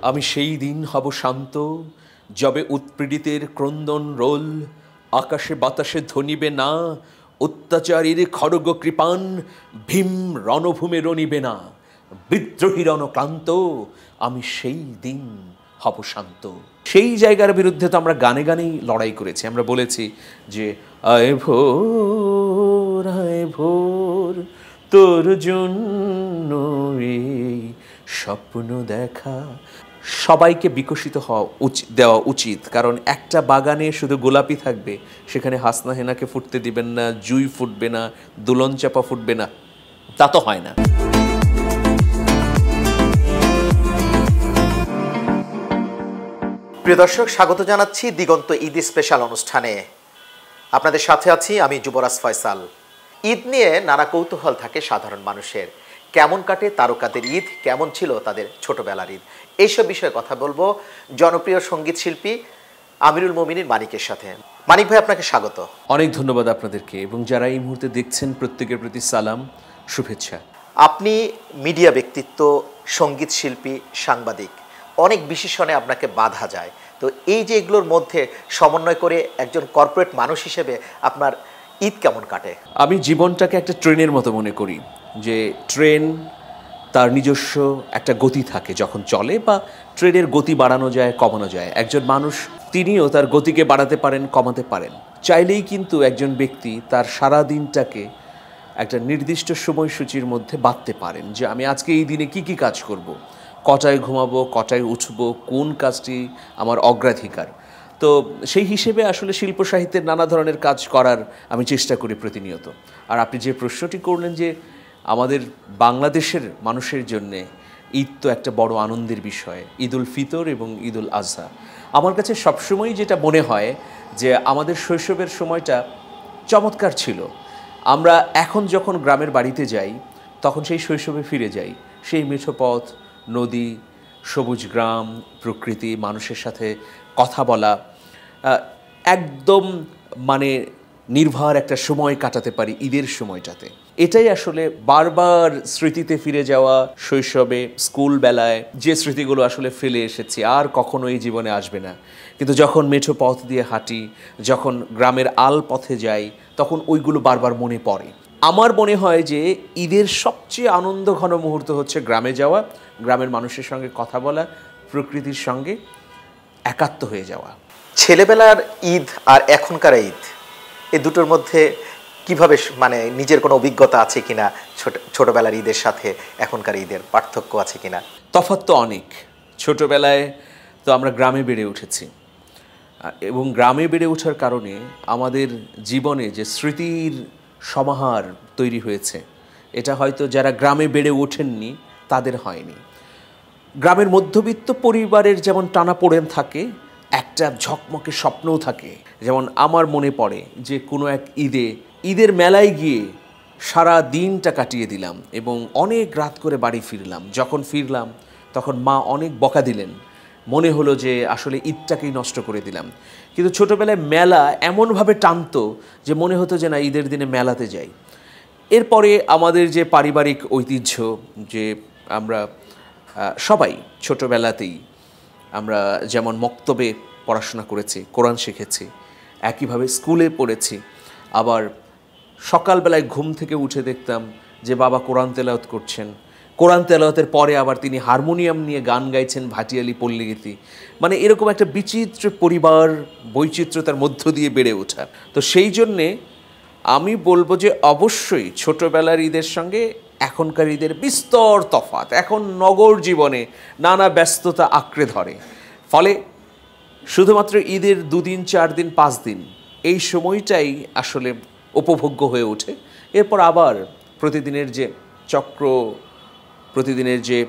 আমি সেই দিন হব শান্ত, যবে উৎপীড়িতের ক্রন্দন রোল আকাশে বাতাসে ধ্বনিবে না, অত্যাচারীর খড়গ কৃপাণ ভীম রণভূমে রণিবে না। বিদ্রোহী রণক্লান্ত, আমি সেই দিন হব শান্ত। সেই জায়গার বিরুদ্ধে তো আমরা গানে গানেই লড়াই করেছি। আমরা বলেছি যে আয় ভোর তোর জন্য এই স্বপ্ন দেখা। সবাইকে বিকশিত হওয়া দেওয়া উচিত, কারণ একটা বাগানে শুধু গোলাপি থাকবে, সেখানে হাসনা হেনাকে ফুটতে দিবেন না, জুই ফুটবে না, দুলন চাপা ফুটবে না, তা তো হয় না। প্রিয় দর্শক, স্বাগত জানাচ্ছি দিগন্ত ঈদ স্পেশাল অনুষ্ঠানে। আপনাদের সাথে আছি আমি যুবরাজ ফয়সাল। ঈদ নিয়ে নানা কৌতূহল থাকে সাধারণ মানুষের। কেমন কাটে তারকাদের ঈদ, কেমন ছিল তাদের ছোটবেলার ঈদ, এইসব বিষয়ে কথা বলবো জনপ্রিয় সঙ্গীত শিল্পী আমিরুল মোমিনীর মানিকের সাথে। মানিক ভাই, আপনাকে স্বাগত। অনেক ধন্যবাদ আপনাদেরকে, এবং যারা এই মুহূর্তে দেখছেন প্রত্যেকের প্রতি সালাম, শুভেচ্ছা। আপনি মিডিয়া ব্যক্তিত্ব, সঙ্গীত শিল্পী, সাংবাদিক, অনেক বিশেষণে আপনাকে বাধা যায়। তো এই যে এগুলোর মধ্যে সমন্বয় করে একজন কর্পোরেট মানুষ হিসেবে আপনার ঈদ কেমন কাটে? আমি জীবনটাকে একটা ট্রেনের মতো মনে করি, যে ট্রেন তার নিজস্ব একটা গতি থাকে যখন চলে, বা ট্রেনের গতি বাড়ানো যায়, কমানো যায়। একজন মানুষ তিনিও তার গতিকে বাড়াতে পারেন, কমাতে পারেন। চাইলেই কিন্তু একজন ব্যক্তি তার সারা দিনটাকে একটা নির্দিষ্ট সময়সূচির মধ্যে বাঁধতে পারেন, যে আমি আজকে এই দিনে কি কি কাজ করব, কটায় ঘুমাবো, কটায় উঠবো, কোন কাজটি আমার অগ্রাধিকার। তো সেই হিসেবে আসলে শিল্প সাহিত্যের নানা ধরনের কাজ করার আমি চেষ্টা করি প্রতিনিয়ত। আর আপনি যে প্রশ্নটি করলেন, যে আমাদের বাংলাদেশের মানুষের জন্যে ঈদ তো একটা বড় আনন্দের বিষয়, ঈদ উল ফিতর এবং ঈদ উল আজহা। আমার কাছে সবসময়ই যেটা মনে হয় যে আমাদের শৈশবের সময়টা চমৎকার ছিল। আমরা এখন যখন গ্রামের বাড়িতে যাই, তখন সেই শৈশবে ফিরে যাই। সেই মেঠো পথ, নদী, সবুজ গ্রাম, প্রকৃতি, মানুষের সাথে কথা বলা, একদম মানে নির্ভর একটা সময় কাটাতে পারি ঈদের সময়টাতে। এটাই আসলে বারবার স্মৃতিতে ফিরে যাওয়া, শৈশবে স্কুল বেলায় যে স্মৃতিগুলো আসলে ফেলে এসেছি, আর কখনো এই জীবনে আসবে না। কিন্তু যখন মেঠো পথ দিয়ে হাঁটি, যখন গ্রামের আল পথে যাই, তখন ওইগুলো বারবার মনে পড়ে। আমার মনে হয় যে ঈদের সবচেয়ে আনন্দ ঘন মুহূর্ত হচ্ছে গ্রামে যাওয়া, গ্রামের মানুষের সঙ্গে কথা বলা, প্রকৃতির সঙ্গে একাত্ম হয়ে যাওয়া। ছেলেবেলার ঈদ আর এখনকার ঈদ, এই দুটোর মধ্যে কিভাবে মানে নিজের কোনো অভিজ্ঞতা আছে কিনা? ছোটবেলার ঈদের সাথে এখনকার ঈদের পার্থক্য আছে কিনা? তফাৎ তো অনেক। ছোটবেলায় তো আমরা গ্রামে বেড়ে উঠেছি, এবং গ্রামে বেড়ে ওঠার কারণে আমাদের জীবনে যে স্মৃতির সমাহার তৈরি হয়েছে, এটা হয়তো যারা গ্রামে বেড়ে ওঠেননি তাদের হয়নি। গ্রামের মধ্যবিত্ত পরিবারের যেমন টানাপোড়েন থাকে, একটা ঝকমকে স্বপ্নও থাকে। যেমন আমার মনে পড়ে যে কোনো এক ঈদের মেলায় গিয়ে সারা দিনটা কাটিয়ে দিলাম, এবং অনেক রাত করে বাড়ি ফিরলাম। যখন ফিরলাম তখন মা অনেক বকা দিলেন, মনে হলো যে আসলে ঈদটাকেই নষ্ট করে দিলাম। কিন্তু ছোটোবেলায় মেলা এমনভাবে টানতো যে মনে হতো যে না, ঈদের দিনে মেলাতে যাই। এরপরে আমাদের যে পারিবারিক ঐতিহ্য, যে আমরা সবাই ছোটোবেলাতেই আমরা যেমন মক্তবে পড়াশোনা করেছি, কোরআন শিখেছি, একইভাবে স্কুলে পড়েছি। আবার সকালবেলায় ঘুম থেকে উঠে দেখতাম যে বাবা কোরআন তেলাওয়াত করছেন, কোরআন তেলাওয়াতের পরে আবার তিনি হারমোনিয়াম নিয়ে গান গাইছেন, ভাটিয়ালি পল্লীগীতি। মানে এরকম একটা বিচিত্র পরিবার, বৈচিত্র্যতার মধ্য দিয়ে বেড়ে ওঠা। তো সেই জন্যে আমি বলবো যে অবশ্যই ছোটোবেলার ঈদের সঙ্গে এখনকার ঈদের বিস্তর তফাৎ। এখন নগর জীবনে নানা ব্যস্ততা আঁকড়ে ধরে, ফলে শুধুমাত্র ঈদের 2 দিন, 4 দিন, 5 দিন এই সময়টাই আসলে উপভোগ্য হয়ে ওঠে। এরপর আবার প্রতিদিনের যে চক্র, প্রতিদিনের যে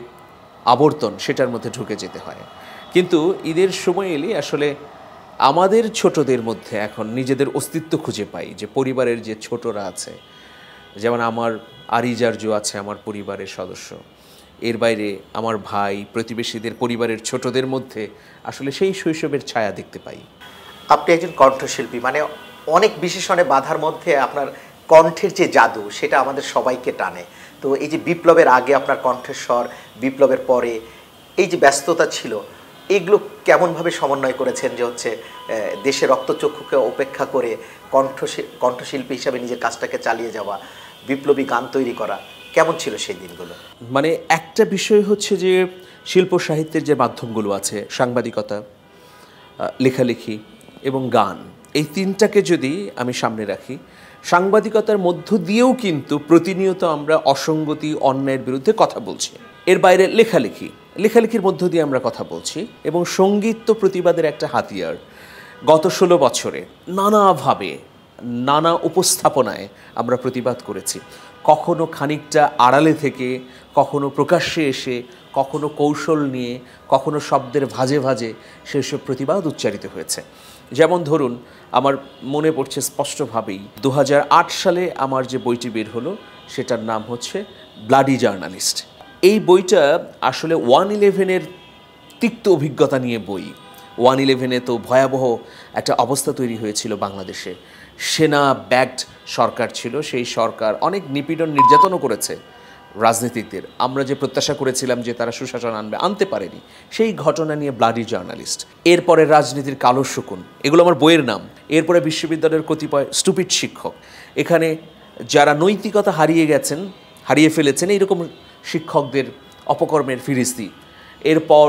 আবর্তন, সেটার মধ্যে ঢুকে যেতে হয়। কিন্তু ঈদের সময় এলে আসলে আমাদের ছোটদের মধ্যে এখন নিজেদের অস্তিত্ব খুঁজে পাই, যে পরিবারের যে ছোটরা আছে, যেমন আমার আরিজার্জু আছে আমার পরিবারের সদস্য, এর বাইরে আমার ভাই, প্রতিবেশীদের পরিবারের ছোটদের মধ্যে আসলে সেই শৈশবের ছায়া দেখতে পাই। আপনি একজন কণ্ঠশিল্পী, মানে অনেক বিশেষণে বাধার মধ্যে আপনার কণ্ঠের যে জাদু, সেটা আমাদের সবাইকে টানে। তো এই যে বিপ্লবের আগে আপনার কণ্ঠস্বর, বিপ্লবের পরে এই যে ব্যস্ততা ছিল, এগুলো কেমনভাবে সমন্বয় করেছেন যে হচ্ছে দেশের রক্তচক্ষুকে উপেক্ষা করে কণ্ঠশিল্পী হিসাবে নিজের কাজটাকে চালিয়ে যাওয়া, বিপ্লবী গান তৈরি করা, কেমন ছিল সেই দিনগুলো? মানে একটা বিষয় হচ্ছে যে শিল্প সাহিত্যের যে মাধ্যমগুলো আছে, সাংবাদিকতা, লেখালেখি এবং গান, এই তিনটাকে যদি আমি সামনে রাখি, সাংবাদিকতার মধ্য দিয়েও কিন্তু প্রতিনিয়ত আমরা অসঙ্গতি, অন্যায়ের বিরুদ্ধে কথা বলছি। এর বাইরে লেখালেখির মধ্য দিয়ে আমরা কথা বলছি, এবং সঙ্গীত তো প্রতিবাদের একটা হাতিয়ার। গত 16 বছরে নানাভাবে, নানা উপস্থাপনায় আমরা প্রতিবাদ করেছি, কখনো খানিকটা আড়ালে থেকে, কখনো প্রকাশ্যে এসে, কখনো কৌশল নিয়ে, কখনো শব্দের ভাজে ভাজে সেসব প্রতিবাদ উচ্চারিত হয়েছে। যেমন ধরুন, আমার মনে পড়ছে স্পষ্টভাবেই 2008 সালে আমার যে বইটি বের হলো সেটার নাম হচ্ছে ব্লাডি জার্নালিস্ট। এই বইটা আসলে 1/11-এর তিক্ত অভিজ্ঞতা নিয়ে বই। 1/11-এ তো ভয়াবহ একটা অবস্থা তৈরি হয়েছিল বাংলাদেশে। সেনা ব্যাকড সরকার ছিল, সেই সরকার অনেক নিপীড়ন নির্যাতনও করেছে রাজনীতিকদের। আমরা যে প্রত্যাশা করেছিলাম যে তারা সুশাসন আনতে পারেনি, সেই ঘটনা নিয়ে ব্লাডি জার্নালিস্ট। এরপরে রাজনীতির কালো শকুন, এগুলো আমার বইয়ের নাম। এরপরে বিশ্ববিদ্যালয়ের কতিপয় স্টুপিড শিক্ষক, এখানে যারা নৈতিকতা হারিয়ে ফেলেছেন, এইরকম শিক্ষকদের অপকর্মের ফিরিস্তি। এরপর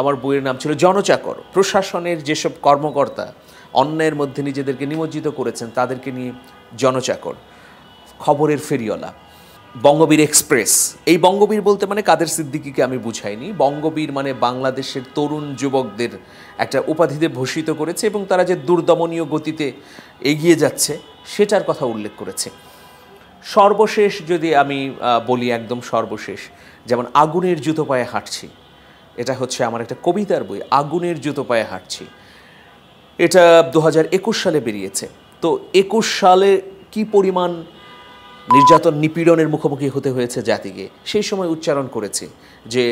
আমার বইয়ের নাম ছিল জনচাকর, প্রশাসনের যেসব কর্মকর্তা অন্যায়ের মধ্যে নিজেদেরকে নিমজ্জিত করেছেন তাদেরকে নিয়ে জনচাকর। খবরের ফেরিওয়ালা, বঙ্গবীর এক্সপ্রেস। এই বঙ্গবীর বলতে মানে কাদের সিদ্দিকীকে আমি বুঝাইনি, বঙ্গবীর মানে বাংলাদেশের তরুণ যুবকদের একটা উপাধিতে ভূষিত করেছে, এবং তারা যে দুর্দমনীয় গতিতে এগিয়ে যাচ্ছে সেটার কথা উল্লেখ করেছে। সর্বশেষ যদি আমি বলি, একদম সর্বশেষ, যেমন আগুনের জুতো পায়ে হাঁটছি, এটা হচ্ছে আমার একটা কবিতার বই, আগুনের জুতো পায়ে হাঁটছি। এটা 2021 সালে বেরিয়েছে। তো 21 সালে কি পরিমাণ নির্যাতন, নিপীড়নের মুখোমুখি হতে হয়েছে জাতিকে, সেই সময় উচ্চারণ করেছে যে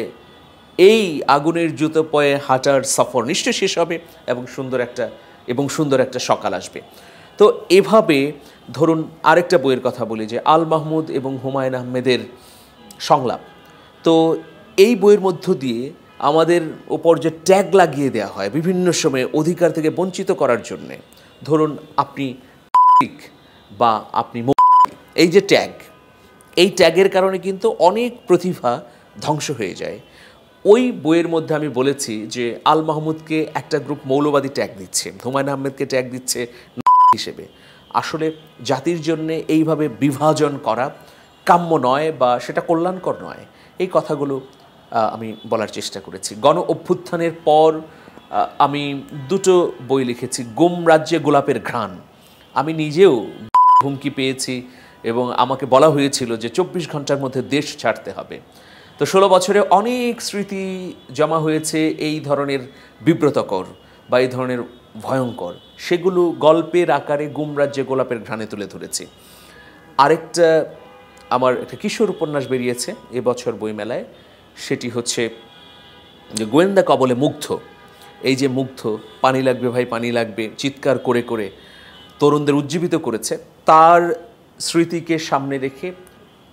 এই আগুনের জুতো পায়ে হাঁটার সফর নিশ্চয়ই শেষ হবে এবং সুন্দর একটা সকাল আসবে। তো এভাবে ধরুন আরেকটা বইয়ের কথা বলি, যে আল মাহমুদ এবং হুমায়ুন আহমেদের সংলাপ। তো এই বইয়ের মধ্য দিয়ে আমাদের ওপর যে ট্যাগ লাগিয়ে দেওয়া হয় বিভিন্ন সময়ে অধিকার থেকে বঞ্চিত করার জন্যে, ধরুন আপনি বা আপনি, এই যে ট্যাগ, এই ট্যাগের কারণে কিন্তু অনেক প্রতিভা ধ্বংস হয়ে যায়। ওই বইয়ের মধ্যে আমি বলেছি যে আল মাহমুদকে একটা গ্রুপ মৌলবাদী ট্যাগ দিচ্ছে, হুমায়ুন আহমেদকে ট্যাগ দিচ্ছে হিসেবে। আসলে জাতির জন্যে এইভাবে বিভাজন করা কাম্য নয়, বা সেটা কল্যাণকর নয়। এই কথাগুলো আমি বলার চেষ্টা করেছি। গণ অভ্যুত্থানের পর আমি 2টো বই লিখেছি। গুম রাজ্যে গোলাপের ঘ্রাণ, আমি নিজেও হুমকি পেয়েছি এবং আমাকে বলা হয়েছিল যে 24 ঘন্টার মধ্যে দেশ ছাড়তে হবে। তো 16 বছরে অনেক স্মৃতি জমা হয়েছে এই ধরনের বিব্রতকর বা এই ধরনের ভয়ঙ্কর, সেগুলো গল্পের আকারে গুম রাজ্যে গোলাপের ঘ্রাণে তুলে ধরেছি। আরেকটা আমার একটা কিশোর উপন্যাস বেরিয়েছে এবছর বইমেলায়, সেটি হচ্ছে যে গোয়েন্দা কবলে মুগ্ধ। এই যে মুগ্ধ, পানি লাগবে ভাই পানি লাগবে চিৎকার করে করে তরুণদের উজ্জীবিত করেছে, তার স্মৃতিকে সামনে রেখে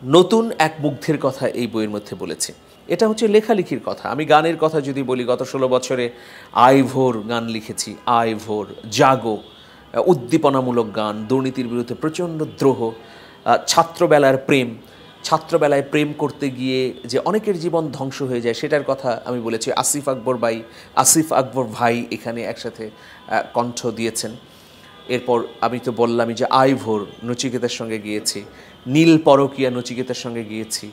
নতুন এক মুগ্ধের কথা এই বইয়ের মধ্যে বলেছি। এটা হচ্ছে লেখালেখির কথা। আমি গানের কথা যদি বলি, গত 16 বছরে আইভোর গান লিখেছি, আইভোর, জাগো, উদ্দীপনামূলক গান, দুর্নীতির বিরুদ্ধে প্রচণ্ড দ্রোহ, ছাত্রবেলায় প্রেম করতে গিয়ে যে অনেকের জীবন ধ্বংস হয়ে যায় সেটার কথা আমি বলেছি। আসিফ আকবর ভাই এখানে একসাথে কণ্ঠ দিয়েছেন। এরপর আমি তো বললামই যে আইভোর নচিকেতার সঙ্গে গিয়েছি, নীল পরকিয়া নচিকেতার সঙ্গে গিয়েছি।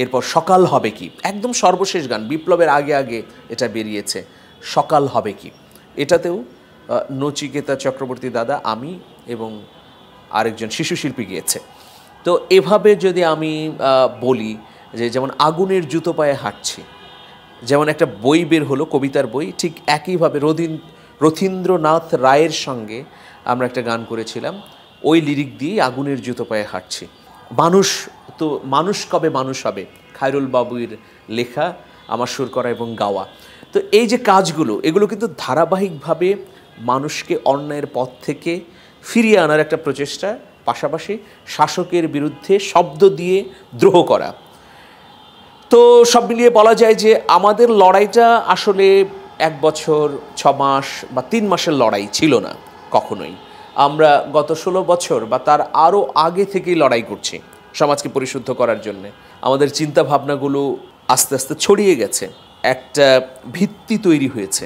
এরপর সকাল হবে কি, একদম সর্বশেষ গান, বিপ্লবের আগে আগে এটা বেরিয়েছে, সকাল হবে কি, এটাতেও নচিকেতা চক্রবর্তী দাদা, আমি এবং আরেকজন শিশুশিল্পী গিয়েছে। তো এভাবে যদি আমি বলি যে যেমন আগুনের জুতো পায়ে হাঁটছি, যেমন একটা বই বের হলো, কবিতার বই, ঠিক একইভাবে রথীন্দ্রনাথ রায়ের সঙ্গে আমরা একটা গান করেছিলাম, ওই লিরিক দিয়ে আগুনের জুতো পায়ে হাঁটছি। মানুষ কবে মানুষ হবে, খায়রুল বাবুর লেখা, আমার সুর করা এবং গাওয়া। তো এই যে কাজগুলো, এগুলো কিন্তু ধারাবাহিকভাবে মানুষকে অন্যায়ের পথ থেকে ফিরিয়ে আনার একটা প্রচেষ্টা, পাশাপাশি শাসকের বিরুদ্ধে শব্দ দিয়ে দ্রোহ করা। তো সব মিলিয়ে বলা যায় যে আমাদের লড়াইটা আসলে 1 বছর 6 মাস বা 3 মাসের লড়াই ছিল না কখনোই। আমরা গত 16 বছর বা তার আরও আগে থেকেই লড়াই করছি সমাজকে পরিশুদ্ধ করার জন্যে। আমাদের চিন্তা ভাবনাগুলো আস্তে আস্তে ছড়িয়ে গেছে, একটা ভিত্তি তৈরি হয়েছে,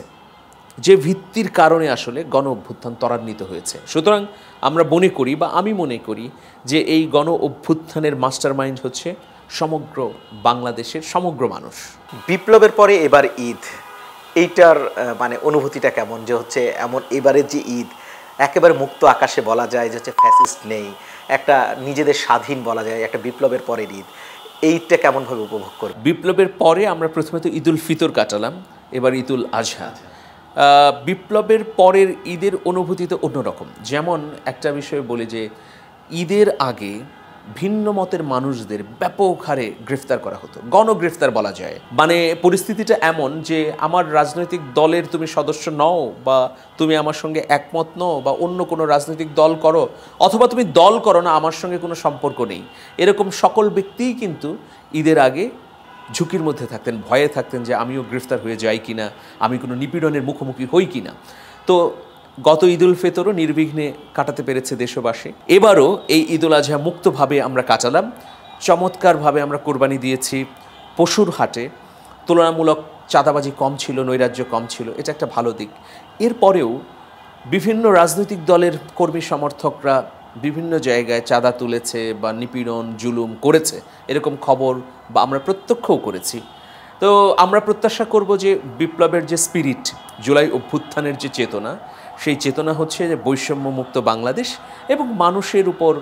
যে ভিত্তির কারণে আসলে গণ অভ্যুত্থান ত্বরান্বিত হয়েছে। সুতরাং আমরা মনে করি বা আমি মনে করি যে এই গণ অভ্যুত্থানের মাস্টার মাইন্ড হচ্ছে সমগ্র বাংলাদেশের সমগ্র মানুষ। বিপ্লবের পরে এবার ঈদ, এইটার মানে অনুভূতিটা কেমন? যে হচ্ছে এমন এবারের যে ঈদ একেবারে মুক্ত আকাশে বলা যায় যে হচ্ছে ফ্যাসিস্ট নেই, একটা নিজেদের স্বাধীন বলা যায়, একটা বিপ্লবের পরের ঈদ, এইটা কেমনভাবে উপভোগ করবে? বিপ্লবের পরে আমরা প্রথমে তো ঈদুল ফিতর কাটালাম, এবার ঈদুল আজহা। বিপ্লবের পরের ঈদের অনুভূতি তো অন্যরকম। যেমন একটা বিষয় বলি যে ঈদের আগে ভিন্ন মতের মানুষদের ব্যাপক হারে গ্রেফতার করা হতো, গণগ্রেফতার বলা যায়। মানে পরিস্থিতিটা এমন যে আমার রাজনৈতিক দলের তুমি সদস্য নও, বা তুমি আমার সঙ্গে একমত নও, বা অন্য কোনো রাজনৈতিক দল করো, অথবা তুমি দল করো না, আমার সঙ্গে কোনো সম্পর্ক নেই, এরকম সকল ব্যক্তিই কিন্তু ঈদের আগে ঝুঁকির মধ্যে থাকতেন, ভয়ে থাকতেন যে আমিও গ্রেফতার হয়ে যাই কিনা, আমি কোনো নিপীড়নের মুখোমুখি হই কিনা। তো গত ঈদুল ফিতরও নির্বিঘ্নে কাটাতে পেরেছে দেশবাসী। এবারও এই ঈদুল আজহা মুক্তভাবে আমরা কাটালাম, চমৎকারভাবে আমরা কোরবানি দিয়েছি পশুর হাটে। তুলনামূলক চাঁদাবাজি কম ছিল, নৈরাজ্য কম ছিল, এটা একটা ভালো দিক। এরপরেও বিভিন্ন রাজনৈতিক দলের কর্মী সমর্থকরা বিভিন্ন জায়গায় চাঁদা তুলেছে বা নিপীড়ন জুলুম করেছে, এরকম খবর বা আমরা প্রত্যক্ষও করেছি। তো আমরা প্রত্যাশা করব যে বিপ্লবের যে স্পিরিট, জুলাই অভ্যুত্থানের যে চেতনা, সেই চেতনা হচ্ছে যে বৈষম্যমুক্ত বাংলাদেশ এবং মানুষের উপর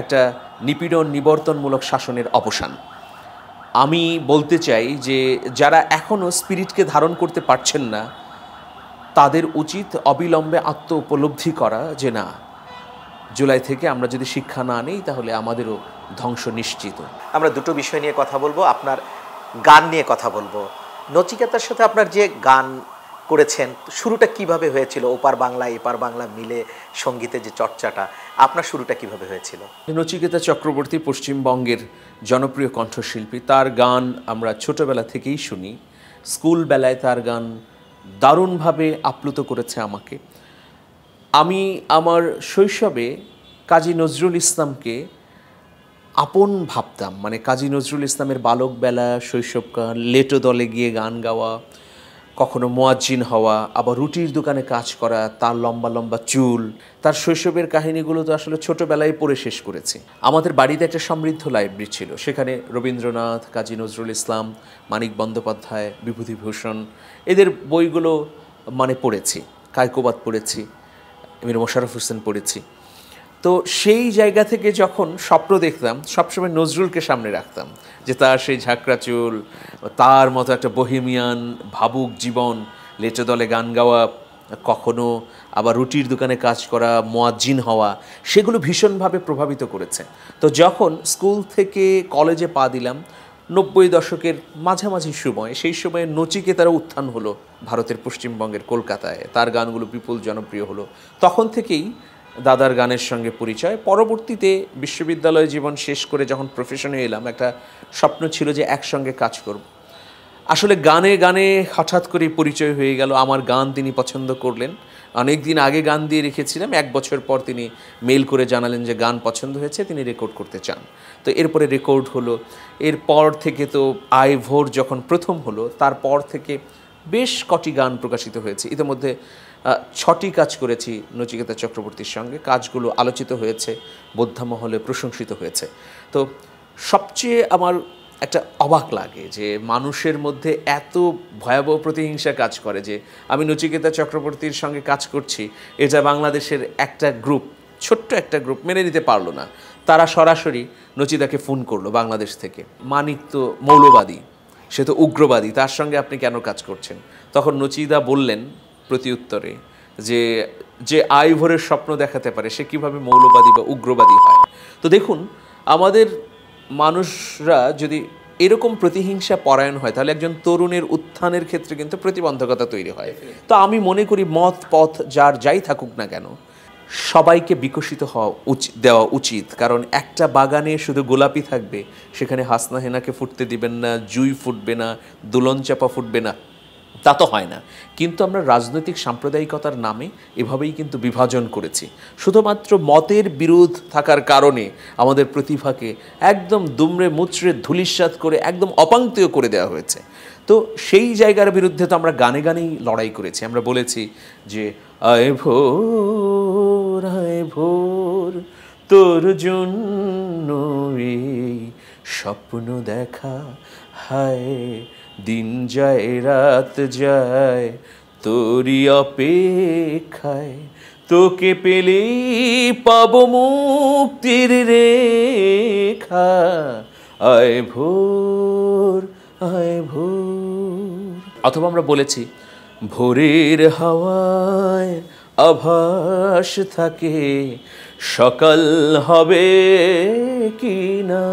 একটা নিপীড়ন নিবর্তনমূলক শাসনের অবসান। আমি বলতে চাই যে যারা এখনও স্পিরিটকে ধারণ করতে পারছেন না, তাদের উচিত অবিলম্বে আত্ম উপলব্ধি করা যে না, জুলাই থেকে আমরা যদি শিক্ষা না নিই তাহলে আমাদেরও ধ্বংস নিশ্চিত। আমরা দুটো বিষয় নিয়ে কথা বলবো, আপনার গান নিয়ে কথা বলবো। নচিকেতার সাথে আপনার যে গান করেছেন, শুরুটা কিভাবে হয়েছিল? ওপার বাংলা এপার বাংলা মিলে সঙ্গীতের যে চর্চাটা, আপনার শুরুটা কিভাবে হয়েছিল? নচিকেতা চক্রবর্তী পশ্চিমবঙ্গের জনপ্রিয় কণ্ঠশিল্পী, তার গান আমরা ছোটবেলা থেকেই শুনি। স্কুল বেলায় তার গান দারুণভাবে আপ্লুত করেছে আমাকে। আমি আমার শৈশবে কাজী নজরুল ইসলামকে আপন ভাবতাম। মানে কাজী নজরুল ইসলামের বালকবেলা, শৈশবকাল, লেটো দলে গিয়ে গান গাওয়া, কখনো মুয়াজ্জিন হওয়া, আবার রুটির দোকানে কাজ করা, তার লম্বা লম্বা চুল, তার শৈশবের কাহিনীগুলো তো আসলে ছোটোবেলায় পড়ে শেষ করেছি। আমাদের বাড়িতে একটা সমৃদ্ধ লাইব্রেরি ছিল, সেখানে রবীন্দ্রনাথ, কাজী নজরুল ইসলাম, মানিক বন্দ্যোপাধ্যায়, বিভূতিভূষণ, এদের বইগুলো মানে পড়েছি। কায়কোবাদ পড়েছি, মীর মোশাররফ হোসেন পড়েছি। তো সেই জায়গা থেকে যখন স্বপ্ন দেখতাম, সবসময় নজরুলকে সামনে রাখতাম, যে তার সেই ঝাঁকড়া চুল, তার মতো একটা বহেমিয়ান ভাবুক জীবন, লেটো দলে গান গাওয়া, কখনো আবার রুটির দোকানে কাজ করা, মুয়াজ্জিন হওয়া, সেগুলো ভীষণভাবে প্রভাবিত করেছে। তো যখন স্কুল থেকে কলেজে পা দিলাম 90 দশকের মাঝামাঝি সময়, সেই সময়ে নচিকেতারও উত্থান হলো ভারতের পশ্চিমবঙ্গের কলকাতায়, তার গানগুলো বিপুল জনপ্রিয় হলো। তখন থেকেই দাদার গানের সঙ্গে পরিচয়। পরবর্তীতে বিশ্ববিদ্যালয় জীবন শেষ করে যখন প্রফেশনে এলাম, একটা স্বপ্ন ছিল যে একসঙ্গে কাজ করব। আসলে গানে গানে হঠাৎ করে পরিচয় হয়ে গেল। আমার গান তিনি পছন্দ করলেন, অনেক দিন আগে গান দিয়ে রেখেছিলাম, 1 বছর পর তিনি মেল করে জানালেন যে গান পছন্দ হয়েছে, তিনি রেকর্ড করতে চান। তো এরপরে রেকর্ড হলো। এরপর থেকে তো আয় ভোর যখন প্রথম হলো, তারপর থেকে বেশ কটি গান প্রকাশিত হয়েছে। ইতিমধ্যে 6টি কাজ করেছি নচিকেতা চক্রবর্তীর সঙ্গে, কাজগুলো আলোচিত হয়েছে, বোদ্ধামহলে প্রশংসিত হয়েছে। তো সবচেয়ে আমার একটা অবাক লাগে যে মানুষের মধ্যে এত ভয়াবহ প্রতিহিংসা কাজ করে, যে আমি নচিকেতা চক্রবর্তীর সঙ্গে কাজ করছি, এটা বাংলাদেশের একটা গ্রুপ, ছোট্ট একটা গ্রুপ মেনে নিতে পারলো না। তারা সরাসরি নচিদাকে ফোন করলো বাংলাদেশ থেকে। মানিক তো মৌলবাদী, সে তো উগ্রবাদী, তার সঙ্গে আপনি কেন কাজ করছেন? তখন নচিদা বললেন প্রতি উত্তরে যে যে আইভোরের স্বপ্ন দেখাতে পারে সে কিভাবে মৌলবাদী বা উগ্রবাদী হয়। তো দেখুন, আমাদের মানুষরা যদি এরকম প্রতিহিংসা পরায়ণ হয়, তাহলে একজন তরুণের উত্থানের ক্ষেত্রে কিন্তু প্রতিবন্ধকতা তৈরি হয়। তো আমি মনে করি মত পথ যার যাই থাকুক না কেন, সবাইকে বিকশিত হওয়া দেওয়া উচিত, কারণ একটা বাগানে শুধু গোলাপি থাকবে, সেখানে হাসনা হেনাকে ফুটতে দিবেন না, জুই ফুটবে না, দুলন চাপা ফুটবে না, তা তো হয় না। কিন্তু আমরা রাজনৈতিক সাম্প্রদায়িকতার নামে এভাবেই কিন্তু বিভাজন করেছি। শুধুমাত্র মতের বিরোধ থাকার কারণে আমাদের প্রতিভাকে একদম দুমড়ে মুচড়ে ধূলিসাৎ করে একদম অপাংক্তেয় করে দেওয়া হয়েছে। তো সেই জায়গার বিরুদ্ধে তো আমরা গানে গানেই লড়াই করেছি। আমরা বলেছি যে আয় ভোর তোর জন্য এই স্বপ্ন দেখা, হায় দিন যায় রাত যায় তোরই অপেক্ষায়, তোকে পেলেই পাবো মুক্তির রেখা, আয় ভোর আয় ভোর। অথবা আমরা বলেছি ভোরের হাওয়ায় আভাস থাকে, সকাল হবে কি না,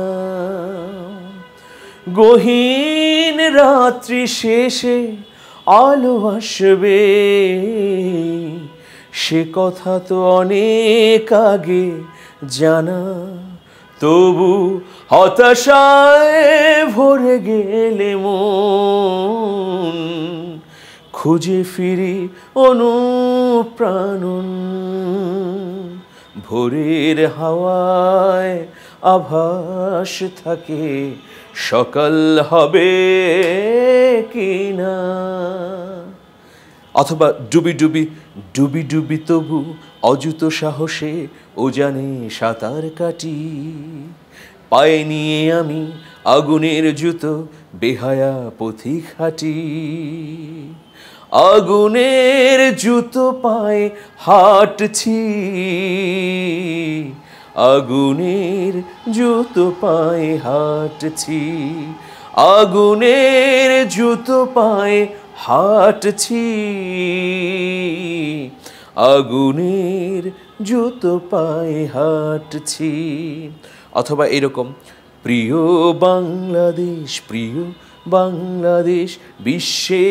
গহীন রাত্রি শেষে আলো আসবে, সে কথা তো অনেক আগে জানা, তবু হতাশায় ভরে গেলে মন, খুঁজে ফিরি অনুপ্রাণন, ভোরের হাওয়ায় আভাস থাকে, সকাল হবে কি না। অথবা ডুবি ডুবি ডুবি ডুবি তবু অযুত সাহসে ও জানে সাঁতার কাটি, পায়ে নিয়ে আমি আগুনের জুতো বেহায়া পথিক হাঁটি, আগুনের জুতো পায়ে হাঁটছি, আগুনের জুতো পায়ে হাঁটছি, আগুনের জুতো পায়ে হাঁটছি, আগুনের জুতো পায়ে হাঁটছি। অথবা এরকম প্রিয় বাংলাদেশ প্রিয় বাংলাদেশ বিশ্বে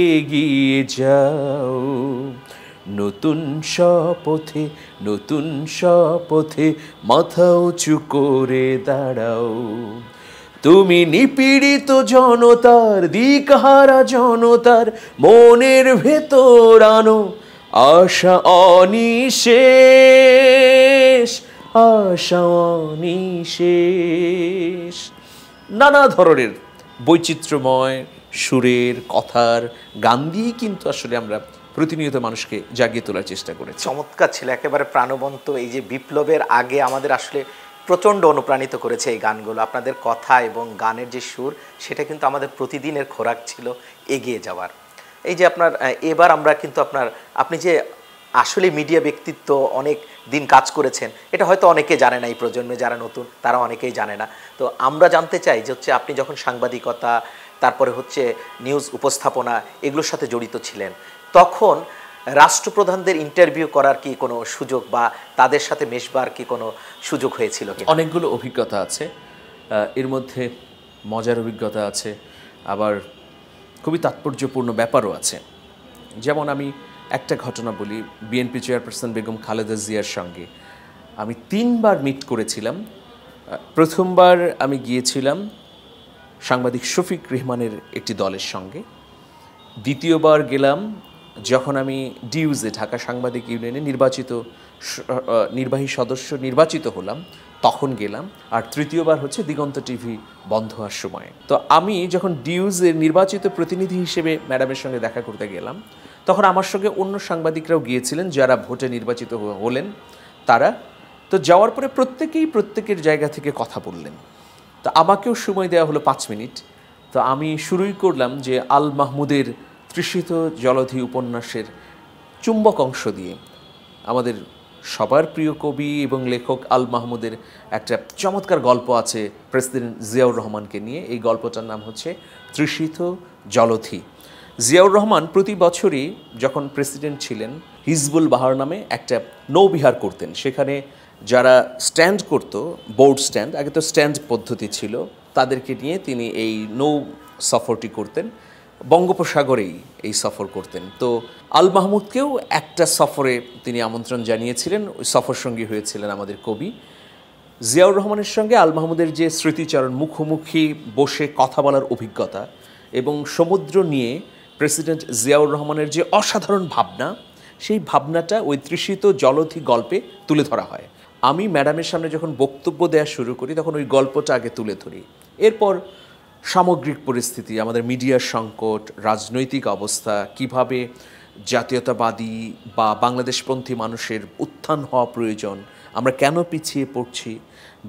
এগিয়ে যাও, নতুন শপথে নতুন শপথে মাথা উঁচু করে দাঁড়াও, তুমি নিপীড়িত জনতার দিকহারা জনতার মনের ভেতর আনো আশা অনিশেষ, আশা অনিশেষ। নানা ধরনের বৈচিত্র্যময় সুরের কথার গান দিয়েই কিন্তু আসলে আমরা প্রতিনিয়ত মানুষকে জাগিয়ে তোলার চেষ্টা করেছি। চমৎকার ছিল, একেবারে প্রাণবন্ত। এই যে বিপ্লবের আগে আমাদের আসলে প্রচণ্ড অনুপ্রাণিত করেছে এই গানগুলো। আপনাদের কথা এবং গানের যে সুর, সেটা কিন্তু আমাদের প্রতিদিনের খোরাক ছিল এগিয়ে যাওয়ার। এই যে আপনার এবার আমরা কিন্তু আপনি যে আসলে মিডিয়া ব্যক্তিত্ব, অনেক দিন কাজ করেছেন, এটা হয়তো অনেকে জানে না, এই প্রজন্মে যারা নতুন তারা অনেকেই জানে না। তো আমরা জানতে চাই যে হচ্ছে আপনি যখন সাংবাদিকতা, তারপরে হচ্ছে নিউজ উপস্থাপনা, এগুলোর সাথে জড়িত ছিলেন, তখন রাষ্ট্রপ্রধানদের ইন্টারভিউ করার কি কোনো সুযোগ বা তাদের সাথে মেশবার কি কোনো সুযোগ হয়েছিল? অনেকগুলো অভিজ্ঞতা আছে, এর মধ্যে মজার অভিজ্ঞতা আছে, আবার খুবই তাৎপর্যপূর্ণ ব্যাপারও আছে। যেমন আমি একটা ঘটনা বলি, বিএনপি চেয়ারপারসন বেগম খালেদা জিয়ার সঙ্গে আমি 3 বার মিট করেছিলাম। প্রথমবার আমি গিয়েছিলাম সাংবাদিক শফিক রেহমানের একটি দলের সঙ্গে, দ্বিতীয়বার গেলাম যখন আমি ডিউজে ঢাকা সাংবাদিক ইউনিয়নে নির্বাহী সদস্য নির্বাচিত হলাম, তখন গেলাম। আর তৃতীয়বার হচ্ছে দিগন্ত টিভি বন্ধ হওয়ার সময়। তো আমি যখন ডিউজের নির্বাচিত প্রতিনিধি হিসেবে ম্যাডামের সঙ্গে দেখা করতে গেলাম, তখন আমার সঙ্গে অন্য সাংবাদিকরাও গিয়েছিলেন যারা ভোটে নির্বাচিত হলেন তারা। তো যাওয়ার পরে প্রত্যেকের জায়গা থেকে কথা বললেন। তো আমাকেও সময় দেওয়া হলো 5 মিনিট। তো আমি শুরুই করলাম যে আল মাহমুদের তৃষিত জলধি উপন্যাসের চুম্বক অংশ দিয়ে। আমাদের সবার প্রিয় কবি এবং লেখক আল মাহমুদের একটা চমৎকার গল্প আছে প্রেসিডেন্ট জিয়াউর রহমানকে নিয়ে। এই গল্পটার নাম হচ্ছে তৃষিত জলধি। জিয়াউর রহমান প্রতি বছরই যখন প্রেসিডেন্ট ছিলেন, হিজবুল বাহার নামে একটা নৌবিহার করতেন। সেখানে যারা স্ট্যান্ড করত, বোর্ড স্ট্যান্ড, আগে তো স্ট্যান্ড পদ্ধতি ছিল, তাদেরকে নিয়ে তিনি এই নৌ সফরটি করতেন। বঙ্গোপসাগরেই এই সফর করতেন। তো আল মাহমুদকেও একটা সফরে তিনি আমন্ত্রণ জানিয়েছিলেন, ওই সফর সঙ্গী হয়েছিলেন আমাদের কবি। জিয়াউর রহমানের সঙ্গে আল মাহমুদের যে স্মৃতিচারণ, মুখোমুখি বসে কথা বলার অভিজ্ঞতা এবং সমুদ্র নিয়ে প্রেসিডেন্ট জিয়াউর রহমানের যে অসাধারণ ভাবনা, সেই ভাবনাটা ওই তৃষিত জলধি গল্পে তুলে ধরা হয়। আমি ম্যাডামের সামনে যখন বক্তব্য দেওয়া শুরু করি তখন ওই গল্পটা আগে তুলে ধরি। এরপর সামগ্রিক পরিস্থিতি, আমাদের মিডিয়ার সংকট, রাজনৈতিক অবস্থা, কিভাবে জাতীয়তাবাদী বা বাংলাদেশপন্থী মানুষের উত্থান হওয়া প্রয়োজন, আমরা কেন পিছিয়ে পড়ছি,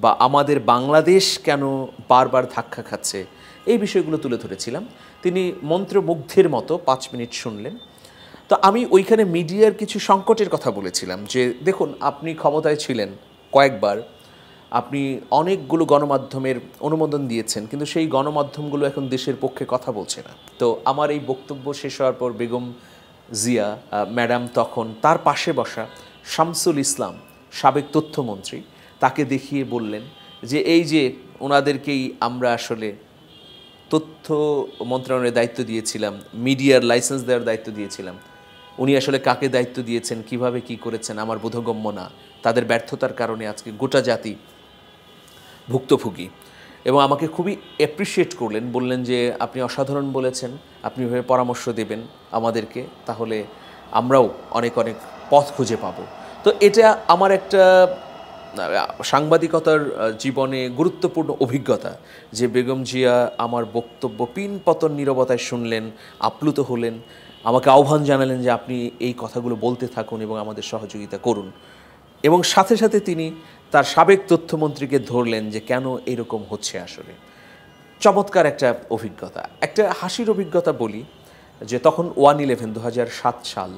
বা আমাদের বাংলাদেশ কেন বারবার ধাক্কা খাচ্ছে, এই বিষয়গুলো তুলে ধরেছিলাম। তিনি মন্ত্রমুগ্ধের মতো 5 মিনিট শুনলেন। তো আমি ওইখানে মিডিয়ার কিছু সংকটের কথা বলেছিলাম যে দেখুন, আপনি ক্ষমতায় ছিলেন কয়েকবার, আপনি অনেকগুলো গণমাধ্যমের অনুমোদন দিয়েছেন, কিন্তু সেই গণমাধ্যমগুলো এখন দেশের পক্ষে কথা বলছে না। তো আমার এই বক্তব্য শেষ হওয়ার পর বেগম জিয়া ম্যাডাম তখন তার পাশে বসা শামসুল ইসলাম, সাবেক তথ্যমন্ত্রী, তাকে দেখিয়ে বললেন যে এই যে ওনাদেরকেই আমরা আসলে তথ্য মন্ত্রণালয়ের দায়িত্ব দিয়েছিলাম, মিডিয়ার লাইসেন্স দেওয়ার দায়িত্ব দিয়েছিলাম, উনি আসলে কাকে দায়িত্ব দিয়েছেন, কিভাবে কি করেছেন আমার বোধগম্য না। তাদের ব্যর্থতার কারণে আজকে গোটা জাতি ভুক্তভোগী। এবং আমাকে খুবই অ্যাপ্রিসিয়েট করলেন, বললেন যে আপনি অসাধারণ বলেছেন, আপনি এভাবে পরামর্শ দেবেন আমাদেরকে, তাহলে আমরাও অনেক অনেক পথ খুঁজে পাব। তো এটা আমার একটা সাংবাদিকতার জীবনে গুরুত্বপূর্ণ অভিজ্ঞতা যে বেগম জিয়া আমার বক্তব্য পিনপতন নীরবতায় শুনলেন, আপ্লুত হলেন, আমাকে আহ্বান জানালেন যে আপনি এই কথাগুলো বলতে থাকুন এবং আমাদের সহযোগিতা করুন। এবং সাথে সাথে তিনি তার সাবেক তথ্যমন্ত্রীকে ধরলেন যে কেন এরকম হচ্ছে। আসলে চমৎকার একটা অভিজ্ঞতা। একটা হাসির অভিজ্ঞতা বলি যে তখন 1/11 2007 সাল,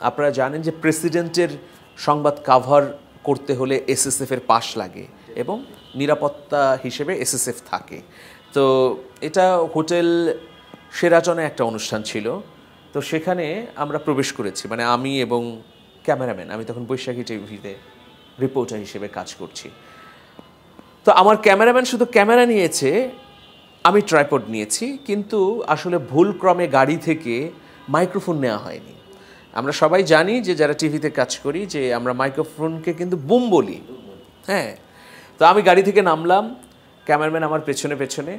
আপনারা জানেন যে প্রেসিডেন্টের সংবাদ কাভার করতে হলে এসএসএফের পাশ লাগে এবং নিরাপত্তা হিসেবে এসএসএফ থাকে। তো এটা হোটেল শেরাটনে একটা অনুষ্ঠান ছিল। তো সেখানে আমরা প্রবেশ করেছি, মানে আমি এবং ক্যামেরাম্যান, আমি তখন বৈশাখী টিভিতে রিপোর্টার হিসেবে কাজ করছি। তো আমার ক্যামেরাম্যান শুধু ক্যামেরা নিয়েছে, আমি ট্রাইপড নিয়েছি, কিন্তু আসলে ভুলক্রমে গাড়ি থেকে মাইক্রোফোন নেওয়া হয়নি। আমরা সবাই জানি যে যারা টিভিতে কাজ করি যে আমরা মাইক্রোফোনকে কিন্তু বুম বলি। হ্যাঁ, তো আমি গাড়ি থেকে নামলাম, ক্যামেরাম্যান আমার পেছনে পেছনে,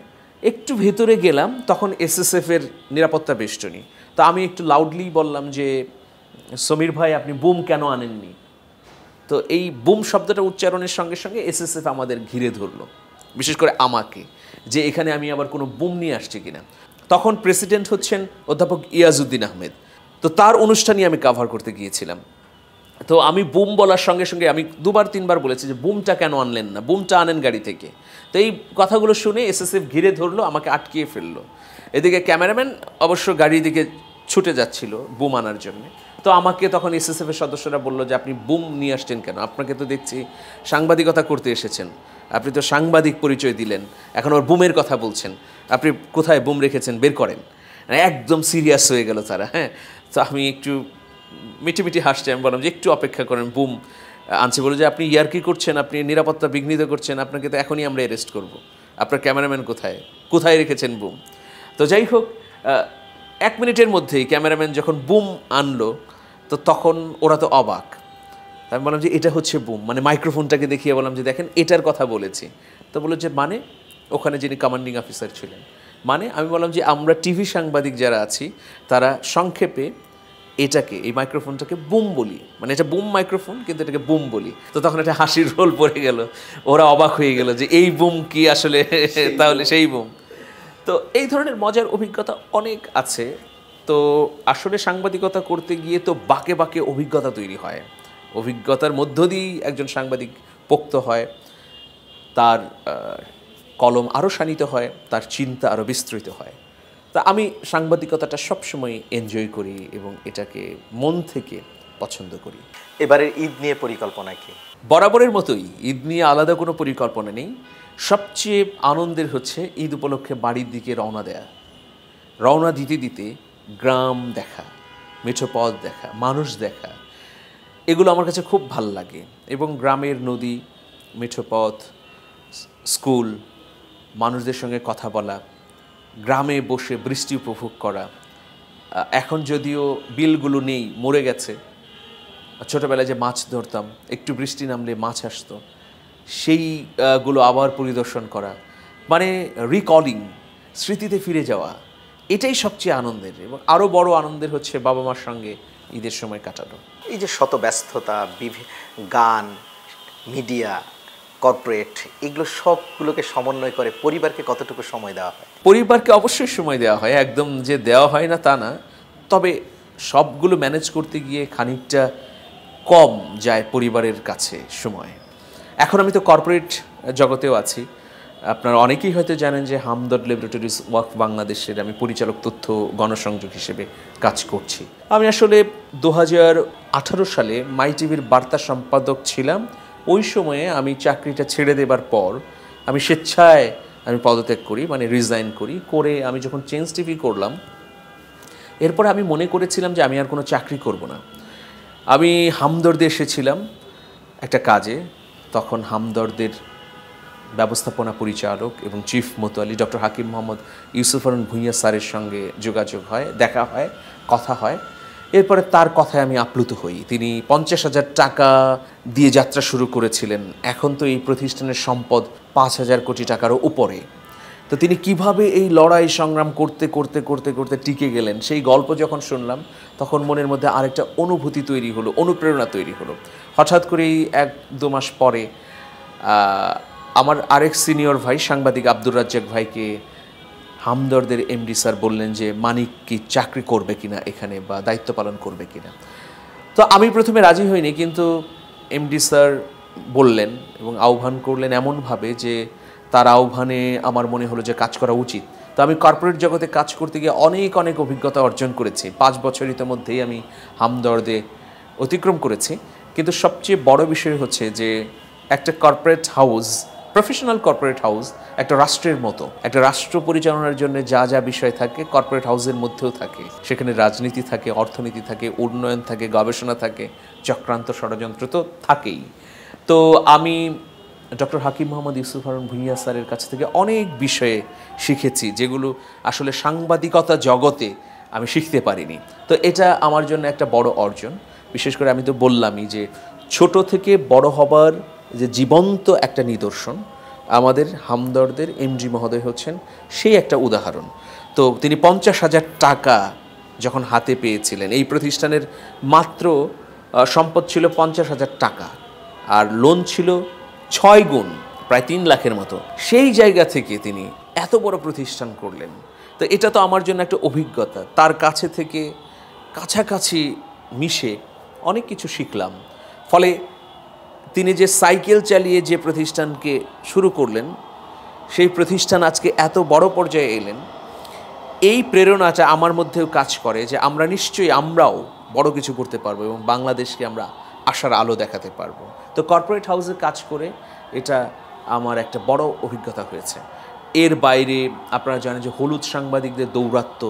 একটু ভেতরে গেলাম, তখন এসএসএফের নিরাপত্তা বেষ্টনী। তো আমি একটু লাউডলি বললাম যে সমীর ভাই, আপনি বুম কেন আনেননি? তো এই বুম শব্দটা উচ্চারণের সঙ্গে সঙ্গে এসএসএফ আমাদের ঘিরে ধরলো, বিশেষ করে আমাকে, যে এখানে আমি আবার কোনো বুম নিয়ে আসছি কিনা। তখন প্রেসিডেন্ট হচ্ছেন অধ্যাপক ইয়াজউদ্দিন আহমেদ, তো তার অনুষ্ঠানই আমি কাভার করতে গিয়েছিলাম। তো আমি বুম বলার সঙ্গে সঙ্গে আমি 2-3 বার বলেছি যে বুমটা কেন আনলেন না, বুমটা আনেন গাড়ি থেকে। তো এই কথাগুলো শুনে এসএসএফ ঘিরে ধরলো, আমাকে আটকিয়ে ফেললো। এদিকে ক্যামেরাম্যান অবশ্য গাড়ির দিকে ছুটে যাচ্ছিল বুম আনার জন্য। তো আমাকে তখন এসএসএফের সদস্যরা বললো যে আপনি বুম নিয়ে আসছেন কেন, আপনাকে তো দেখছি সাংবাদিকতা করতে এসেছেন, আপনি তো সাংবাদিক পরিচয় দিলেন, এখন ওর বুমের কথা বলছেন, আপনি কোথায় বুম রেখেছেন বের করেন। একদম সিরিয়াস হয়ে গেল তারা। হ্যাঁ, তো আমি একটু মিটিমিটি হাসছি, আমি বললাম যে একটু অপেক্ষা করেন, বুম আনছে। বলে যে আপনি ইয়ার্কি করছেন, আপনি নিরাপত্তা বিঘ্নিত করছেন, আপনাকে তো এখনই আমরা অ্যারেস্ট করব। আপনার ক্যামেরাম্যান কোথায়, কোথায় রেখেছেন বুম? তো যাই হোক, 1 মিনিটের মধ্যেই ক্যামেরাম্যান যখন বুম আনলো, তো তখন ওরা তো অবাক। আমি বললাম যে এটা হচ্ছে বুম, মানে মাইক্রোফোনটাকে দেখিয়ে বললাম যে দেখেন এটার কথা বলেছি। তো বললো যে মানে, ওখানে যিনি কমান্ডিং অফিসার ছিলেন, মানে আমি বললাম যে আমরা টিভি সাংবাদিক যারা আছি তারা সংক্ষেপে এটাকে, এই মাইক্রোফোনটাকে বুম বলি, মানে এটা বুম মাইক্রোফোন, কিন্তু এটাকে বুম বলি। তো তখন একটা হাসির রোল পড়ে গেল, ওরা অবাক হয়ে গেল যে এই বুম কি আসলে তাহলে সেই বুম। তো এই ধরনের মজার অভিজ্ঞতা অনেক আছে। তো আসলে সাংবাদিকতা করতে গিয়ে তো বাঁকে বাঁকে অভিজ্ঞতা তৈরি হয়, অভিজ্ঞতার মধ্য দিয়েই একজন সাংবাদিক পোক্ত হয়, তার কলম আরও শানিত হয়, তার চিন্তা আরও বিস্তৃত হয়। তা আমি সাংবাদিকতাটা সবসময় এনজয় করি এবং এটাকে মন থেকে পছন্দ করি। এবারের ঈদ নিয়ে পরিকল্পনা কি? বরাবরের মতোই ঈদ নিয়ে আলাদা কোনো পরিকল্পনা নেই। সবচেয়ে আনন্দের হচ্ছে ঈদ উপলক্ষে বাড়ির দিকে রওনা দেয়া, রওনা দিতে দিতে গ্রাম দেখা, মেঠো পথ দেখা, মানুষ দেখা, এগুলো আমার কাছে খুব ভাল লাগে। এবং গ্রামের নদী, মেঠো পথ, স্কুল, মানুষদের সঙ্গে কথা বলা, গ্রামে বসে বৃষ্টি উপভোগ করা। এখন যদিও বিলগুলো নেই, মরে গেছে। ছোটোবেলায় যে মাছ ধরতাম, একটু বৃষ্টি নামলে মাছ আসতো, সেইগুলো আবার পরিদর্শন করা, মানে রিকলিং, স্মৃতিতে ফিরে যাওয়া, এটাই সবচেয়ে আনন্দের। এবং আরও বড় আনন্দের হচ্ছে বাবা মার সঙ্গে ঈদের সময় কাটানো। এই যে শত ব্যস্ততা, গান, মিডিয়া, কর্পোরেট, এগুলো সবগুলোকে সমন্বয় করে পরিবারকে কতটুকু সময় দেওয়া হয়? পরিবারকে অবশ্যই সময় দেওয়া হয়, একদম যে দেওয়া হয় না তা না, তবে সবগুলো ম্যানেজ করতে গিয়ে খানিকটা কম যায় পরিবারের কাছে সময়। এখন আমি তো কর্পোরেট জগতেও আছি। আপনারা অনেকেই হয়তো জানেন যে হামদর্দ ল্যাবরেটরিজ ওয়ার্ক বাংলাদেশের আমি পরিচালক তথ্য গণসংযোগ হিসেবে কাজ করছি। আমি আসলে 2018 সালে মাই টিভির বার্তা সম্পাদক ছিলাম। ওই সময়ে আমি চাকরিটা ছেড়ে দেবার পর আমি স্বেচ্ছায় পদত্যাগ করি, মানে রিজাইন করি। করে আমি যখন চেঞ্জ টিভি করলাম, এরপর আমি মনে করেছিলাম যে আমি আর কোনো চাকরি করব না। আমি হামদর্দে এসেছিলাম একটা কাজে। তখন হামদর্দের ব্যবস্থাপনা পরিচালক এবং চিফ মোতোয়ালি ডক্টর হাকিম মোহাম্মদ ইউসুফ হারুন ভূঁইয়া স্যারের সঙ্গে যোগাযোগ হয়, দেখা হয়, কথা হয়। এরপরে তার কথায় আমি আপ্লুত হই। তিনি 50,000 টাকা দিয়ে যাত্রা শুরু করেছিলেন। এখন তো এই প্রতিষ্ঠানের সম্পদ 5,000 কোটি টাকারও উপরে। তো তিনি কিভাবে এই লড়াই সংগ্রাম করতে করতে করতে করতে টিকে গেলেন, সেই গল্প যখন শুনলাম তখন মনের মধ্যে আরেকটা অনুভূতি তৈরি হলো, অনুপ্রেরণা তৈরি হলো। হঠাৎ করেই 1-2 মাস পরে আমার আরেক সিনিয়র ভাই সাংবাদিক আব্দুর রাজ্জাক ভাইকে হামদর্দের এমডি স্যার বললেন যে মানিক কি চাকরি করবে কিনা এখানে, বা দায়িত্ব পালন করবে কিনা। তো আমি প্রথমে রাজি হইনি, কিন্তু এমডি স্যার বললেন এবং আহ্বান করলেন এমনভাবে যে তার আহ্বানে আমার মনে হলো যে কাজ করা উচিত। তো আমি কর্পোরেট জগতে কাজ করতে গিয়ে অনেক অনেক অভিজ্ঞতা অর্জন করেছি। 5 বছর ইতিমধ্যেই আমি হামদর্দে অতিক্রম করেছি। কিন্তু সবচেয়ে বড় বিষয় হচ্ছে যে একটা corporate house, professional corporate house একটা রাষ্ট্রের মতো। একটা রাষ্ট্র পরিচালনার জন্য যা যা বিষয় থাকে কর্পোরেট হাউসের মধ্যেও থাকে। সেখানে রাজনীতি থাকে, অর্থনীতি থাকে, উন্নয়ন থাকে, গবেষণা থাকে, চক্রান্ত ষড়যন্ত্র তো থাকেই। তো আমি ডক্টর হাকিম মোহাম্মদ ইউসুফ হারুন ভূঁইয়া স্যারের কাছ থেকে অনেক বিষয়ে শিখেছি, যেগুলো আসলে সাংবাদিকতা জগতে আমি শিখতে পারিনি। তো এটা আমার জন্য একটা বড় অর্জন। বিশেষ করে আমি তো বললামই যে ছোট থেকে বড় হবার যে জীবন্ত একটা নিদর্শন আমাদের হামদর্দের এমডি মহোদয় হচ্ছেন সেই একটা উদাহরণ। তো তিনি 50,000 টাকা যখন হাতে পেয়েছিলেন, এই প্রতিষ্ঠানের মাত্র সম্পদ ছিল 50,000 টাকা, আর লোন ছিল 6 গুণ, প্রায় 3 লাখের মতো। সেই জায়গা থেকে তিনি এত বড় প্রতিষ্ঠান করলেন। তো এটা তো আমার জন্য একটা অভিজ্ঞতা। তার কাছে থেকে কাছাকাছি মিশে অনেক কিছু শিখলাম। ফলে তিনি যে সাইকেল চালিয়ে যে প্রতিষ্ঠানকে শুরু করলেন, সেই প্রতিষ্ঠান আজকে এত বড় পর্যায়ে এলেন। এই প্রেরণাটা আমার মধ্যেও কাজ করে যে আমরা নিশ্চয়ই আমরাও বড় কিছু করতে পারবো এবং বাংলাদেশকে আমরা আশার আলো দেখাতে পারবো। তো কর্পোরেট হাউসে কাজ করে এটা আমার একটা বড় অভিজ্ঞতা হয়েছে। এর বাইরে আপনারা জানেন যে হলুদ সাংবাদিকদের দৌরাত্ম্য,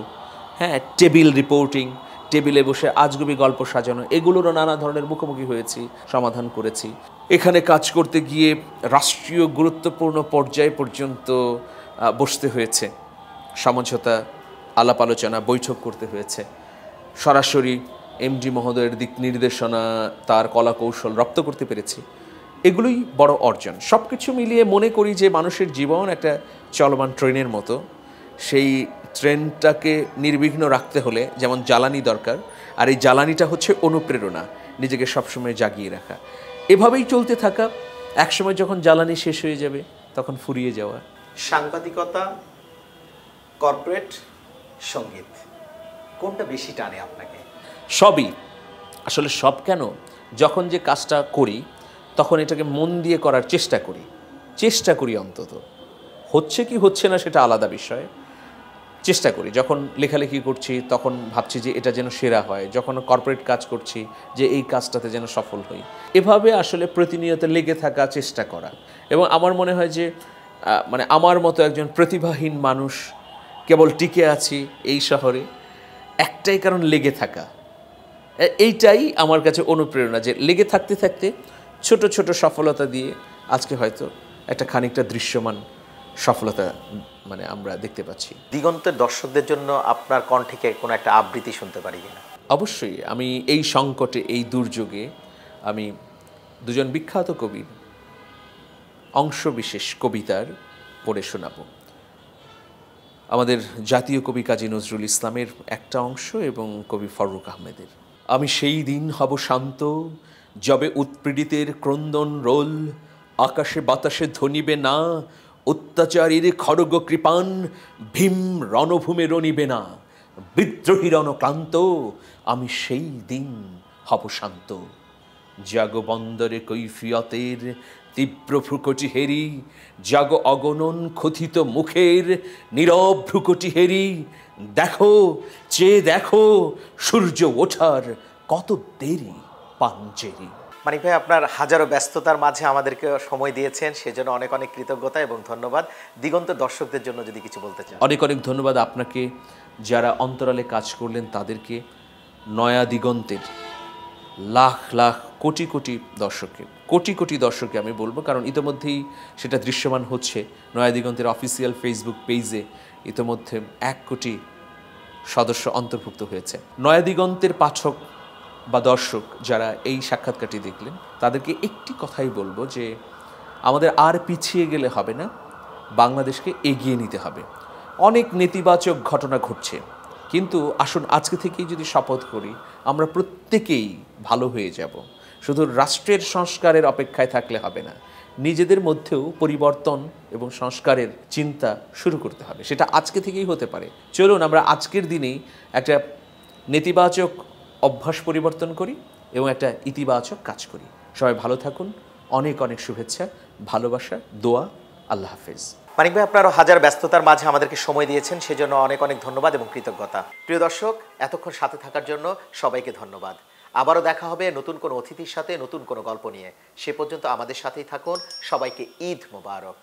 হ্যাঁ, টেবিল রিপোর্টিং, টেবিলে বসে আজগুবি গল্প সাজানো, এগুলোরও নানা ধরনের মুখোমুখি হয়েছি, সমাধান করেছি। এখানে কাজ করতে গিয়ে রাষ্ট্রীয় গুরুত্বপূর্ণ পর্যায় পর্যন্ত বসতে হয়েছে, সমঝোতা, আলাপ আলোচনা, বৈঠক করতে হয়েছে। সরাসরি এমডি মহোদয়ের দিক নির্দেশনা, তার কলা কৌশল রপ্ত করতে পেরেছি। এগুলোই বড় অর্জন। সব কিছু মিলিয়ে মনে করি যে মানুষের জীবন একটা চলমান ট্রেনের মতো। সেই ট্রেনটাকে নির্বিঘ্ন রাখতে হলে যেমন জ্বালানি দরকার, আর এই জ্বালানিটা হচ্ছে অনুপ্রেরণা, নিজেকে সবসময় জাগিয়ে রাখা। এভাবেই চলতে থাকা। একসময় যখন জ্বালানি শেষ হয়ে যাবে তখন ফুরিয়ে যাওয়া। সাংবাদিকতা, কর্পোরেট, সঙ্গীত, কোনটা বেশি টানে আপনাকে? সবই। আসলে সব কেন, যখন যে কাজটা করি তখন এটাকে মন দিয়ে করার চেষ্টা করি অন্তত। হচ্ছে কি হচ্ছে না সেটা আলাদা বিষয়, চেষ্টা করি। যখন লেখালেখি করছি তখন ভাবছি যে এটা যেন সেরা হয়, যখন কর্পোরেট কাজ করছি যে এই কাজটাতে যেন সফল হই। এভাবে আসলে প্রতিনিয়ত লেগে থাকা, চেষ্টা করা। এবং আমার মনে হয় যে মানে আমার মতো একজন প্রতিভাহীন মানুষ কেবল টিকে আছি এই শহরে একটাই কারণ, লেগে থাকা। এইটাই আমার কাছে অনুপ্রেরণা, যে লেগে থাকতে থাকতে ছোট ছোট সফলতা দিয়ে আজকে হয়তো একটা খানিকটা দৃশ্যমান সফলতা মানে আমরা দেখতে পাচ্ছি। দিগন্তের দর্শকদের জন্য আপনার কণ্ঠে কোনো একটা আবৃত্তি শুনতে পারি কিনা? অবশ্যই আমি এই সংকটে, এই দুর্যোগে আমি দুজন বিখ্যাত কবির অংশবিশেষ কবিতার পড়ে শোনাব। আমাদের জাতীয় কবি কাজী নজরুল ইসলামের একটা অংশ এবং কবি ফররুখ আহমেদের। আমি সেই দিন হব শান্ত, যবে উৎপীড়িতের ক্রন্দন রোল, আকাশে বাতাসে ধ্বনিবে না, অত্যাচারীর খড়গ কৃপান, ভীম রণভূমে রণিবে না, বিদ্রোহী রণক্লান্ত, আমি সেই দিন হব শান্ত। জাগো বন্দরে কৈফিয়তের তীব্র ভ্রুকটি হেরি, জাগো অগণন কথিত মুখের নীরব ভ্রুকটি হেরি, দেখো চেয়ে দেখো সূর্য ওঠার কত দেরি পাঞ্জেরি। মানিক ভাই, আপনার হাজারো ব্যস্ততার মাঝে আমাদেরকে সময় দিয়েছেন, সেজন্য অনেক অনেক কৃতজ্ঞতা এবং ধন্যবাদ। দিগন্তের দর্শকদের জন্য যদি কিছু বলতে চান। অনেক অনেক ধন্যবাদ আপনাকে, যারা অন্তরালে কাজ করলেন তাদেরকে, নয়া দিগন্তের লাখ লাখ কোটি কোটি দর্শককে, কোটি কোটি দর্শককে আমি বলবো, কারণ ইতোমধ্যেই সেটা দৃশ্যমান হচ্ছে। নয়া দিগন্তের অফিসিয়াল ফেসবুক পেজে ইতোমধ্যে 1 কোটি সদস্য অন্তর্ভুক্ত হয়েছে। নয়া দিগন্তের পাঠক বা দর্শক যারা এই সাক্ষাৎকারটি দেখলেন, তাদেরকে একটি কথাই বলবো যে আমাদের আর পিছিয়ে গেলে হবে না, বাংলাদেশকে এগিয়ে নিতে হবে। অনেক নেতিবাচক ঘটনা ঘটছে, কিন্তু আসুন আজকে থেকেই যদি শপথ করি আমরা প্রত্যেকেই ভালো হয়ে যাব। শুধু রাষ্ট্রের সংস্কারের অপেক্ষায় থাকলে হবে না, নিজেদের মধ্যেও পরিবর্তন এবং সংস্কারের চিন্তা শুরু করতে হবে। সেটা আজকে থেকেই হতে পারে। চলুন আমরা আজকের দিনেই একটা নেতিবাচক অভ্যাস পরিবর্তন করি এবং একটা ইতিবাচক কাজ করি। সবাই ভালো থাকুন, অনেক অনেক শুভেচ্ছা, ভালোবাসা, দোয়া। আল্লাহ হাফেজ। মানিক ভাই, আপনারও হাজার ব্যস্ততার মাঝে আমাদেরকে সময় দিয়েছেন, সেজন্য অনেক অনেক ধন্যবাদ এবং কৃতজ্ঞতা। প্রিয় দর্শক, এতক্ষণ সাথে থাকার জন্য সবাইকে ধন্যবাদ। আবারও দেখা হবে নতুন কোনো অতিথির সাথে, নতুন কোনো গল্প নিয়ে। সে পর্যন্ত আমাদের সাথেই থাকুন। সবাইকে ঈদ মোবারক।